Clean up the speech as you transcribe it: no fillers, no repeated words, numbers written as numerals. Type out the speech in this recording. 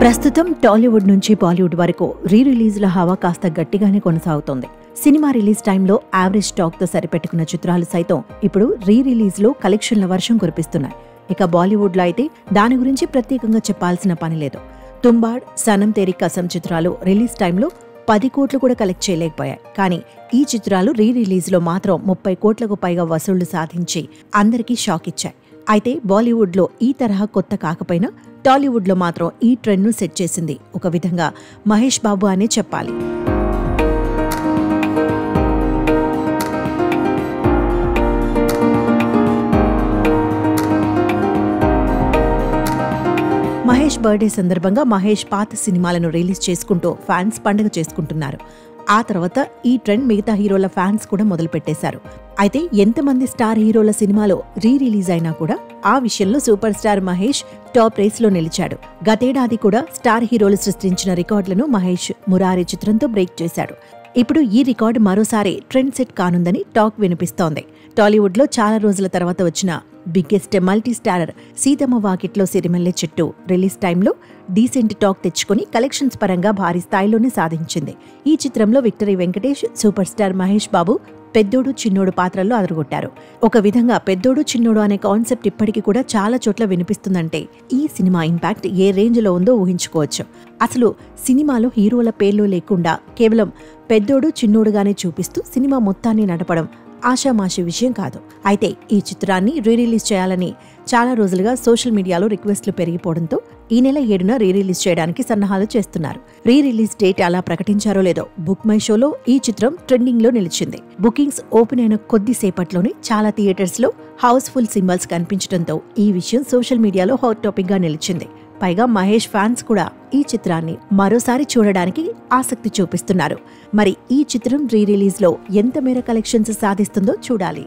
ప్రస్తుతం టాలీవుడ్ నుంచి బాలీవుడ్ వరకు రీ రిలీజ్ల హవా కాస్త గట్టిగానే కొనసాగుతోంది. సినిమా రిలీజ్ టైంలో యావరేజ్ టాక్తో సరిపెట్టుకున్న చిత్రాలు సైతం ఇప్పుడు రీ రిలీజ్లో కలెక్షన్ల వర్షం కురిపిస్తున్నాయి. ఇక బాలీవుడ్లో అయితే దాని గురించి ప్రత్యేకంగా చెప్పాల్సిన పని లేదు. తుంబాడ్, సనం తేరీ కసం చిత్రాలు రిలీజ్ టైంలో 10 కోట్లు కూడా కలెక్ట్ చేయలేకపోయాయి. కానీ ఈ చిత్రాలు రీ రిలీజ్లో మాత్రం 30 కోట్లకు పైగా వసూళ్లు సాధించి అందరికీ షాక్ ఇచ్చాయి. అయితే బాలీవుడ్లో ఈ తరహా కొత్త కాకపోయినా టాలీవుడ్లో మాత్రం ఈ ట్రెండ్ను సెట్ చేసింది ఒక విధంగా మహేష్ బాబు అనే చెప్పాలి. మహేష్ బర్త్డే సందర్భంగా మహేష్ పాత సినిమాలను రిలీజ్ చేసుకుంటూ ఫ్యాన్స్ పండుగ చేసుకుంటున్నారు. ఆ తర్వాత ఈ ట్రెండ్ మిగతా హీరోల ఫ్యాన్స్ కూడా మొదలుపెట్టేశారు. అయితే ఎంతమంది స్టార్ హీరోల సినిమాలో రీ రిలీజ్ అయినా కూడా ఆ విషయంలో సూపర్ స్టార్ మహేష్ టాప్ రేస్లో నిలిచాడు. గతేడాది కూడా స్టార్ హీరోలు సృష్టించిన రికార్డులను మహేష్ మురారి చిత్రంతో బ్రేక్ చేశాడు. ఇప్పుడు ఈ రికార్డు మరోసారి ట్రెండ్ సెట్ కానుందని టాక్ వినిపిస్తోంది. టాలీవుడ్లో చాలా రోజుల తర్వాత వచ్చిన biggest multi starrer Seethamma Vakitlo Sirimalle చెట్టు రిలీజ్ టైంలో డీసెంట్ టాక్ తెచ్చుకుని కలెక్షన్స్ పరంగా భారీ స్థాయిలోనే సాధించింది. ఈ చిత్రంలో victory Venkatesh, super star Mahesh Babu పెద్దోడు చిన్నోడు పాత్రల్లో అదరగొట్టారు. ఒక విధంగా పెద్దోడు చిన్నోడు అనే కాన్సెప్ట్ ఇప్పటికీ కూడా చాలా చోట్ల వినిపిస్తుందంటే ఈ సినిమా ఇంపాక్ట్ ఏ రేంజ్లో ఉందో ఊహించుకోవచ్చు. అసలు సినిమాలో హీరోల పేర్లు లేకుండా కేవలం పెద్దోడు చిన్నోడుగానే చూపిస్తూ సినిమా మొత్తాన్ని నడపడం ఆషామాషి విషయం కాదు. అయితే ఈ చిత్రాన్ని రీ రిలీజ్ చేయాలని చాలా రోజులుగా సోషల్ మీడియాలో రిక్వెస్ట్లు పెరిగిపోవడంతో ఈ నెల 7న రీ రిలీజ్ చేయడానికి సన్నాహాలు చేస్తున్నారు. రీ రిలీజ్ డేట్ అలా ప్రకటించారో లేదో బుక్ మై షోలో ఈ చిత్రం ట్రెండింగ్ లో నిలిచింది. బుకింగ్స్ ఓపెన్ అయిన కొద్దిసేపట్లోనే చాలా థియేటర్స్ లో హౌస్ఫుల్ సింబల్స్ కనిపించడంతో ఈ విషయం సోషల్ మీడియాలో హాట్ టాపిక్ గా నిలిచింది. పైగా మహేష్ ఫ్యాన్స్ కూడా ఈ చిత్రాన్ని మరోసారి చూడడానికి ఆసక్తి చూపిస్తున్నారు. మరి ఈ చిత్రం రీ రిలీజ్ లో ఎంత మేర కలెక్షన్స్ సాధిస్తుందో చూడాలి.